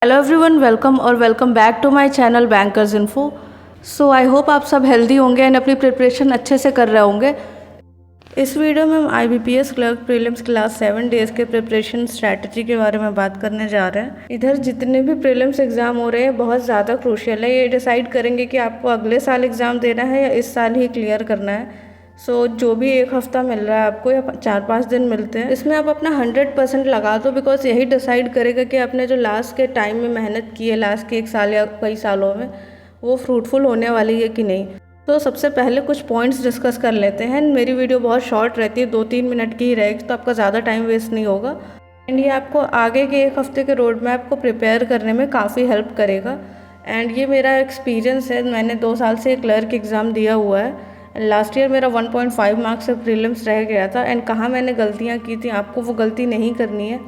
Hello everyone, welcome और welcome back to my channel bankers info. So I hope आप सब healthy होंगे and अपनी प्रिपरेशन अच्छे से कर रहे होंगे। इस वीडियो में हम IBPS clerk prelims class 7 days के प्रिपरेशन स्ट्रैटेजी के बारे में बात करने जा रहे हैं। इधर जितने भी प्रीलिम्स एग्ज़ाम हो रहे हैं बहुत ज़्यादा क्रूशियल है। ये डिसाइड करेंगे कि आपको अगले साल एग्ज़ाम देना है या इस साल ही क्लियर करना है। जो भी एक हफ़्ता मिल रहा है आपको या 4-5 दिन मिलते हैं, इसमें आप अपना 100% लगा दो, बिकॉज यही डिसाइड करेगा कि आपने जो लास्ट के टाइम में मेहनत की है, लास्ट के 1 साल या कई सालों में, वो फ्रूटफुल होने वाली है कि नहीं। तो सबसे पहले कुछ पॉइंट्स डिस्कस कर लेते हैं। मेरी वीडियो बहुत शॉर्ट रहती है, 2-3 मिनट की ही रहेगी, तो आपका ज़्यादा टाइम वेस्ट नहीं होगा एंड ये आपको आगे के एक हफ़्ते के रोड मैप को प्रिपेयर करने में काफ़ी हेल्प करेगा। एंड ये मेरा एक्सपीरियंस है, मैंने 2 साल से क्लर्क एग्ज़ाम दिया हुआ है। लास्ट ईयर मेरा 1.5 मार्क्स से प्रीलिम्स रह गया था एंड कहाँ मैंने गलतियाँ की थी, आपको वो गलती नहीं करनी है,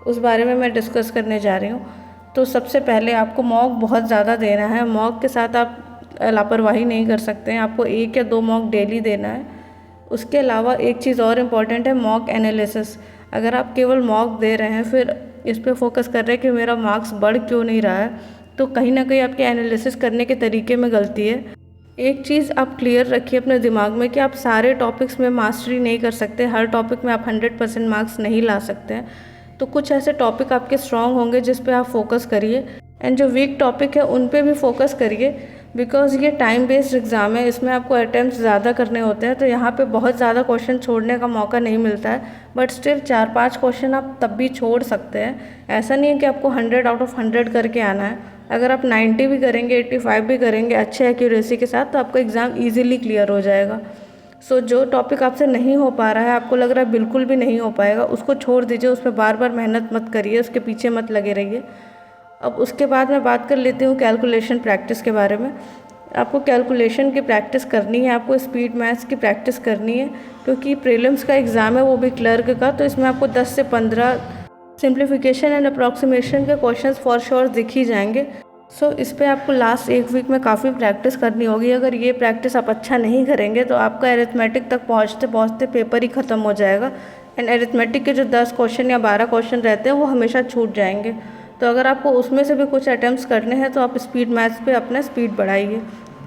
उस बारे में मैं डिस्कस करने जा रही हूँ। तो सबसे पहले आपको मॉक बहुत ज़्यादा देना है। मॉक के साथ आप लापरवाही नहीं कर सकते हैं, आपको 1 या 2 मॉक डेली देना है। उसके अलावा एक चीज़ और इम्पॉर्टेंट है, मॉक एनालिसिस। अगर आप केवल मॉक दे रहे हैं फिर इस पर फोकस कर रहे हैं कि मेरा मार्क्स बढ़ क्यों नहीं रहा है, तो कहीं ना कहीं आपके एनालिसिस करने के तरीके में गलती है। एक चीज़ आप क्लियर रखिए अपने दिमाग में कि आप सारे टॉपिक्स में मास्टरी नहीं कर सकते, हर टॉपिक में आप 100% मार्क्स नहीं ला सकते हैं। तो कुछ ऐसे टॉपिक आपके स्ट्रॉन्ग होंगे जिस पे आप फोकस करिए एंड जो वीक टॉपिक है उन पे भी फोकस करिए, बिकॉज ये टाइम बेस्ड एग्ज़ाम है, इसमें आपको अटैम्प्ट ज़्यादा करने होते हैं, तो यहाँ पे बहुत ज़्यादा क्वेश्चन छोड़ने का मौका नहीं मिलता है। बट स्टिल 4-5 क्वेश्चन आप तब भी छोड़ सकते हैं। ऐसा नहीं है कि आपको 100 आउट ऑफ 100 करके आना है। अगर आप 90 भी करेंगे, 85 भी करेंगे अच्छे एक्यूरेसी के साथ, तो आपका एग्ज़ाम ईजिली क्लियर हो जाएगा। जो टॉपिक आपसे नहीं हो पा रहा है, आपको लग रहा है बिल्कुल भी नहीं हो पाएगा, उसको छोड़ दीजिए, उस पर बार बार मेहनत मत करिए, उसके पीछे मत लगे रहिए। अब उसके बाद मैं बात कर लेती हूँ कैलकुलेशन प्रैक्टिस के बारे में। आपको कैलकुलेशन की प्रैक्टिस करनी है, आपको स्पीड मैथ्स की प्रैक्टिस करनी है, क्योंकि प्रीलिम्स का एग्ज़ाम है, वो भी क्लर्क का, तो इसमें आपको 10 से 15 सिंप्लीफिकेशन एंड अप्रॉक्सीमेशन के क्वेश्चंस फॉर श्योर दिख ही जाएंगे। इस पे आपको लास्ट 1 वीक में काफ़ी प्रैक्टिस करनी होगी। अगर ये प्रैक्टिस आप अच्छा नहीं करेंगे तो आपका अरिथमेटिक तक पहुँचते पहुँचते पेपर ही ख़त्म हो जाएगा एंड अरिथमेटिक के जो 10 क्वेश्चन या 12 क्वेश्चन रहते हैं वो हमेशा छूट जाएंगे। तो अगर आपको उसमें से भी कुछ अटैम्प्ट्स करने हैं तो आप स्पीड मैथ्स पे अपना स्पीड बढ़ाइए।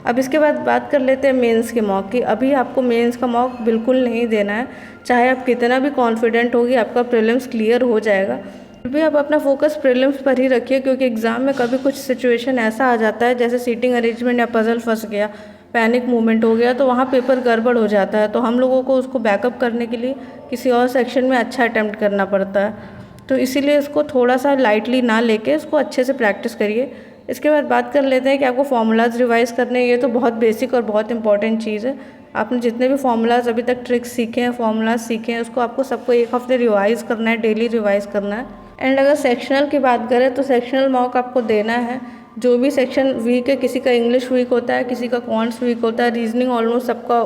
अब इसके बाद बात कर लेते हैं मेंस के मॉक की। अभी आपको मेंस का मॉक बिल्कुल नहीं देना है, चाहे आप कितना भी कॉन्फिडेंट होगी आपका प्रीलिम्स क्लियर हो जाएगा, फिर भी आप अपना फोकस प्रीलिम्स पर ही रखिए, क्योंकि एग्ज़ाम में कभी कुछ सिचुएशन ऐसा आ जाता है जैसे सीटिंग अरेंजमेंट या पजल फंस गया, पैनिक मूवमेंट हो गया, तो वहाँ पेपर गड़बड़ हो जाता है, तो हम लोगों को उसको बैकअप करने के लिए किसी और सेक्शन में अच्छा अटैम्प्ट करना पड़ता है। तो इसीलिए इसको थोड़ा सा लाइटली ना लेके इसको अच्छे से प्रैक्टिस करिए। इसके बाद बात कर लेते हैं कि आपको फार्मूलाज रिवाइज़ करने हैं। ये तो बहुत बेसिक और बहुत इंपॉर्टेंट चीज़ है। आपने जितने भी फार्मूलाज अभी तक ट्रिक्स सीखे हैं, फार्मूलाज सीखे हैं, उसको आपको सबको 1 हफ्ते रिवाइज़ करना है, डेली रिवाइज़ करना है। एंड अगर सेक्शनल की बात करें तो सेक्शनल मॉक आपको देना है। जो भी सेक्शन वीक है, किसी का इंग्लिश वीक होता है, किसी का क्वांट्स वीक होता है, रीजनिंग ऑलमोस्ट सबका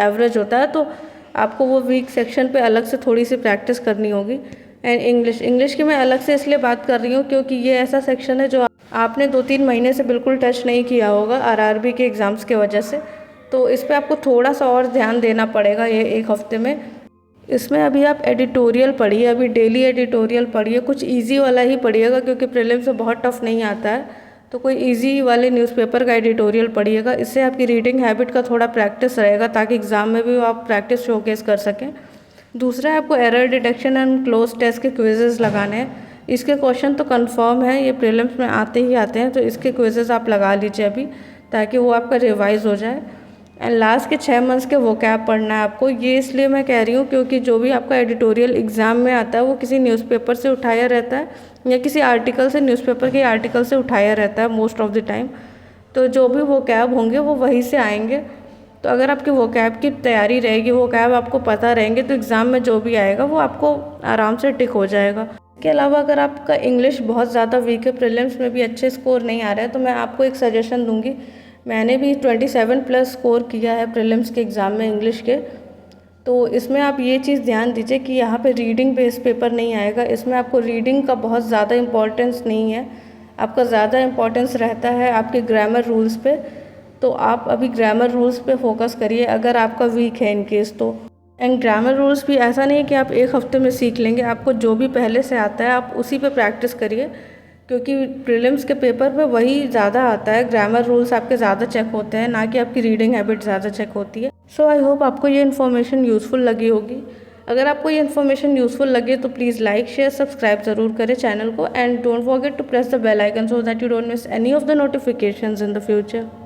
एवरेज होता है, तो आपको वो वीक सेक्शन पे अलग से थोड़ी सी प्रैक्टिस करनी होगी। एंड इंग्लिश की मैं अलग से इसलिए बात कर रही हूँ क्योंकि ये ऐसा सेक्शन है जो आपने 2-3 महीने से बिल्कुल टच नहीं किया होगा RRB के एग्ज़ाम्स के वजह से, तो इस पर आपको थोड़ा सा और ध्यान देना पड़ेगा ये 1 हफ्ते में। इसमें अभी आप एडिटोरियल पढ़िए, अभी डेली एडिटोरियल पढ़िए, कुछ इजी वाला ही पढ़िएगा क्योंकि प्रीलिम्स में बहुत टफ नहीं आता है, तो कोई इजी वाले न्यूज़पेपर का एडिटोरियल पढ़िएगा। इससे आपकी रीडिंग हैबिट का थोड़ा प्रैक्टिस रहेगा ताकि एग्ज़ाम में भी आप प्रैक्टिस शोकेस कर सकें। दूसरा है आपको error detection and cloze test के क्विजेज़ लगाने हैं। इसके क्वेश्चन तो कंफर्म है, ये प्रीलिम्स में आते ही आते हैं, तो इसके क्विजेज़ आप लगा लीजिए अभी, ताकि वो आपका रिवाइज़ हो जाए। एंड लास्ट के 6 मंथ्स के वोकैब पढ़ना है आपको। ये इसलिए मैं कह रही हूँ क्योंकि जो भी आपका एडिटोरियल एग्ज़ाम में आता है वो किसी न्यूज़पेपर से उठाया रहता है या किसी आर्टिकल से, न्यूज़पेपर के आर्टिकल से उठाया रहता है मोस्ट ऑफ द टाइम, तो जो भी वोकैब होंगे वो वहीं से आएंगे। तो अगर आपकी वोकैब की तैयारी रहेगी, वोकैब आपको पता रहेंगे, तो एग्ज़ाम में जो भी आएगा वो आपको आराम से टिक हो जाएगा। इसके अलावा अगर आपका इंग्लिश बहुत ज़्यादा वीक है, प्रीलिम्स में भी अच्छे स्कोर नहीं आ रहे हैं, तो मैं आपको एक सजेशन दूंगी। मैंने भी 27+ स्कोर किया है प्रीलिम्स के एग्ज़ाम में इंग्लिश के, तो इसमें आप ये चीज़ ध्यान दीजिए कि यहाँ पे रीडिंग बेस्ड पेपर नहीं आएगा। इसमें आपको रीडिंग का बहुत ज़्यादा इम्पोर्टेंस नहीं है, आपका ज़्यादा इम्पोर्टेंस रहता है आपके ग्रामर रूल्स पे। तो आप अभी ग्रामर रूल्स पे फोकस करिए अगर आपका वीक है इन केस तो। एंड ग्रामर रूल्स भी ऐसा नहीं है कि आप 1 हफ्ते में सीख लेंगे, आपको जो भी पहले से आता है आप उसी पे प्रैक्टिस करिए। क्योंकि प्रीलिम्स के पेपर पे वही ज़्यादा आता है, ग्रामर रूल्स आपके ज़्यादा चेक होते हैं, ना कि आपकी रीडिंग हैबिट ज़्यादा चेक होती है। सो आई होप आपको ये इन्फॉर्मेशन यूज़फुल लगी होगी। अगर आपको ये इन्फॉर्मेशन यूज़फुल लगे तो प्लीज़ लाइक शेयर सब्सक्राइब ज़रूर करें चैनल को, and don't forget to press the bell icon so that you don't miss any of the notifications in the future.